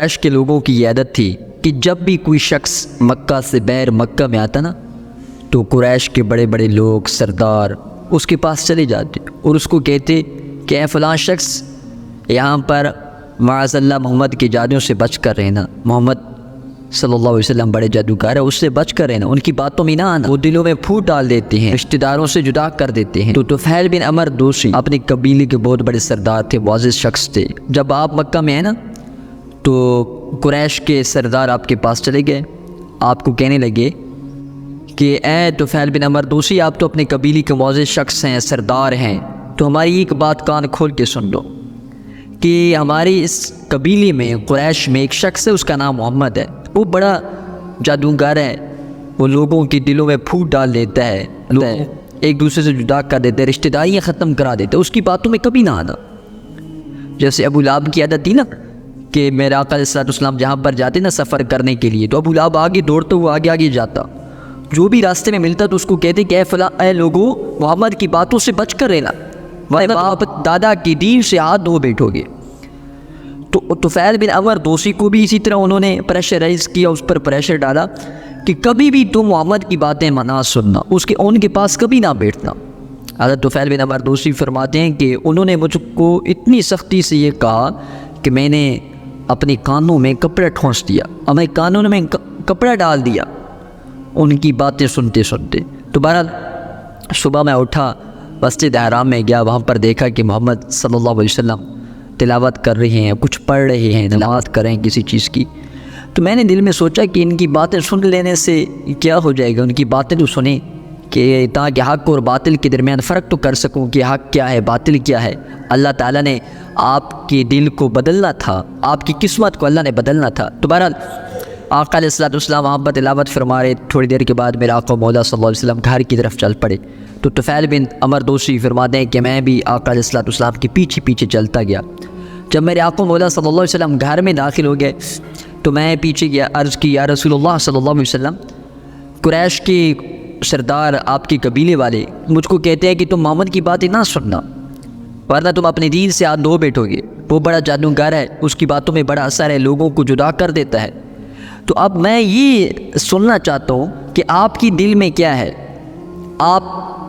قریش کے لوگوں کی یہ عادت تھی کہ جب بھی کوئی شخص مکہ سے بیر مکہ میں آتا نا تو قریش کے بڑے بڑے لوگ سردار اس کے پاس چلے جاتے اور اس کو کہتے کہ اے فلاں شخص یہاں پر معاذ اللہ محمد کے جادوں سے بچ کر رہنا، محمد صلی اللہ علیہ وسلم بڑے جادوگر ہے، اس سے بچ کر رہنا، ان کی باتوں میں نہ آنا، وہ دلوں میں پھوٹ ڈال دیتے ہیں، رشتہ داروں سے جدا کر دیتے ہیں۔ تو طفیل بن عمر دوسی اپنے قبیلے کے بہت بڑے سردار تھے، معزز شخص تھے۔ جب آپ مکہ میں ہیں نا تو قریش کے سردار آپ کے پاس چلے گئے، آپ کو کہنے لگے کہ اے طفیل بن عمر دوسی، آپ تو اپنے قبیلے کے معزز شخص ہیں، سردار ہیں، تو ہماری ایک بات کان کھول کے سن لو کہ ہماری اس قبیلے میں قریش میں ایک شخص ہے، اس کا نام محمد ہے، وہ بڑا جادوگر ہے، وہ لوگوں کے دلوں میں پھوٹ ڈال دیتا ہے، ایک دوسرے سے جدا کر دیتا ہے، رشتہ داریاں ختم کرا دیتا ہے، اس کی باتوں میں کبھی نہ آنا۔ جیسے ابو لہب کی عادت تھی نا کہ میرے آقا علیہ السلام جہاں پر جاتے نا سفر کرنے کے لیے، تو ابو لہب آگے دوڑتے ہوئے آگے آگے جاتا، جو بھی راستے میں ملتا تو اس کو کہتے کہ اے فلاں اے لوگوں محمد کی باتوں سے بچ کر رہنا، باپ دادا کی دین سے ہاتھ دھو بیٹھو گے۔ تو طفیل بن عمر دوسی کو بھی اسی طرح انہوں نے پریشرائز کیا، اس پر پریشر ڈالا کہ کبھی بھی تم محمد کی باتیں نہ سننا، ان کے پاس کبھی نہ بیٹھنا۔ حضرت طفیل بن عمر دوسی فرماتے ہیں کہ انہوں نے مجھ کو اتنی سختی سے یہ کہا کہ میں نے اپنے کانوں میں کپڑا ٹھونس دیا، ہمیں کانوں میں کپڑا ڈال دیا ان کی باتیں سنتے سنتے۔ تو بہرحال صبح میں اٹھا، مسجد حرام میں گیا، وہاں پر دیکھا کہ محمد صلی اللہ علیہ وسلم تلاوت کر رہے ہیں، کچھ پڑھ رہے ہیں، نماز کر رہے ہیں کسی چیز کی۔ تو میں نے دل میں سوچا کہ ان کی باتیں سن لینے سے کیا ہو جائے گا، ان کی باتیں تو سنیں کہ تاکہ حق اور باطل کے درمیان فرق تو کر سکوں کہ حق کیا ہے باطل کیا ہے۔ اللہ تعالیٰ نے آپ کے دل کو بدلنا تھا، آپ کی قسمت کو اللہ نے بدلنا تھا۔ تو بہرحال آقا علیہ السلام وہاں پر تلاوت فرما رہے، تھوڑی دیر کے بعد میرا آقا مولا صلی اللہ علیہ وسلم گھر کی طرف چل پڑے۔ تو طفیل بن عمر دوسی فرماتے ہیں کہ میں بھی آقا علیہ السلام کے پیچھے پیچھے چلتا گیا۔ جب میرے آقا مولا صلی اللہ علیہ وسلم گھر میں داخل ہو گئے تو میں پیچھے گیا، عرض کی یا رسول اللہ صلی اللہ علیہ وسلم، قریش کے سردار آپ کے قبیلے والے مجھ کو کہتے ہیں کہ تم محمد کی باتیں نہ سننا ورنہ تم اپنے دین سے ہاتھ دھو بیٹھو گے، وہ بڑا جادوگر ہے، اس کی باتوں میں بڑا اثر ہے، لوگوں کو جدا کر دیتا ہے۔ تو اب میں یہ سننا چاہتا ہوں کہ آپ کی دل میں کیا ہے، آپ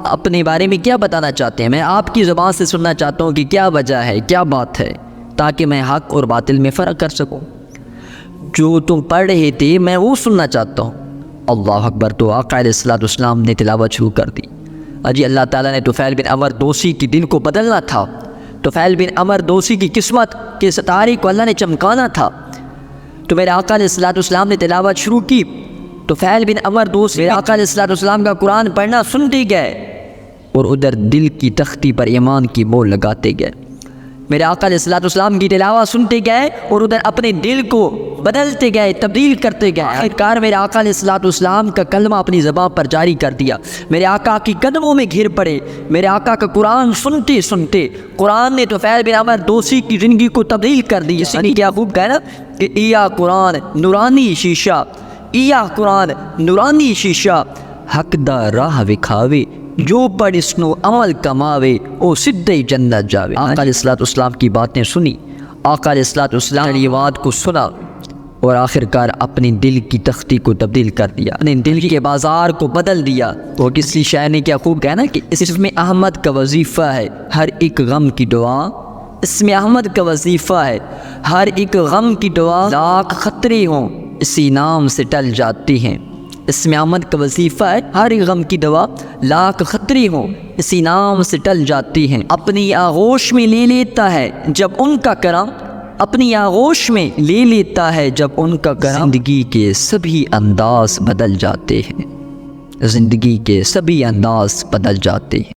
اپنے بارے میں کیا بتانا چاہتے ہیں، میں آپ کی زبان سے سننا چاہتا ہوں کہ کیا وجہ ہے، کیا بات ہے، تاکہ میں حق اور باطل میں فرق کر سکوں۔ جو تم پڑھ رہے تھے میں وہ سننا چاہتا ہوں۔ اللہ اکبر۔ تو آقا علیہ السلام نے تلاوت شروع کر دی۔ اجی اللہ تعالیٰ نے طفیل بن عمر دوسی کی دل کو بدلنا تھا، طفیل بن عمر دوسی کی قسمت کے ستارے کو اللہ نے چمکانا تھا۔ تو میرے آقا علیہ السلام نے تلاوت شروع کی، طفیل بن عمر دوسی میرے آقا علیہ السلام کا قرآن پڑھنا سنتے گئے اور ادھر دل کی تختی پر ایمان کی مور لگاتے گئے۔ میرے آقا علیہ السلام کی تلاوت سنتے گئے اور ادھر اپنے دل کو بدلتے گئے، تبدیل کرتے گئے۔ آخرکار میرے آقا علیہ السلام کا کلمہ اپنی زبان پر جاری کر دیا، میرے آقا کی قدموں میں گر پڑے، میرے آقا کا قرآن سنتے سنتے قرآن نے طفیل بن عمر دوسی کی زندگی کو تبدیل کر دی۔ اس نے کیا خوب کہا نا کہ ایا قرآن نورانی شیشہ، ایا قرآن نورانی شیشہ، حق دا راہ وکھاوے، جو پڑھ اس نو عمل کماوے، او سدھے جنت جاوے۔ آقا علیہ السلام کی باتیں سنی، آقا علیہ السلام نے یہ بات کو سنا اور آخرکار اپنے دل کی تختی کو تبدیل کر دیا، اپنے دل کے بازار کو بدل دیا۔ تو کسی شاعر نے کیا خوب کہا نا کہ اس میں احمد کا وظیفہ ہے ہر ایک غم کی دعا، اس میں احمد کا وظیفہ ہے ہر ایک غم کی دعا، لاکھ خطرے ہوں اسی نام سے ٹل جاتی ہیں۔ اس میں احمد کا وظیفہ ہے ہر ایک غم کی دوا، لاکھ خطرے ہوں اسی نام سے ٹل جاتی ہیں۔ اپنی آغوش میں لے لیتا ہے جب ان کا کرم، اپنی آغوش میں لے لیتا ہے جب ان کا کرم، زندگی کے سبھی انداز بدل جاتے ہیں، زندگی کے سبھی انداز بدل جاتے ہیں۔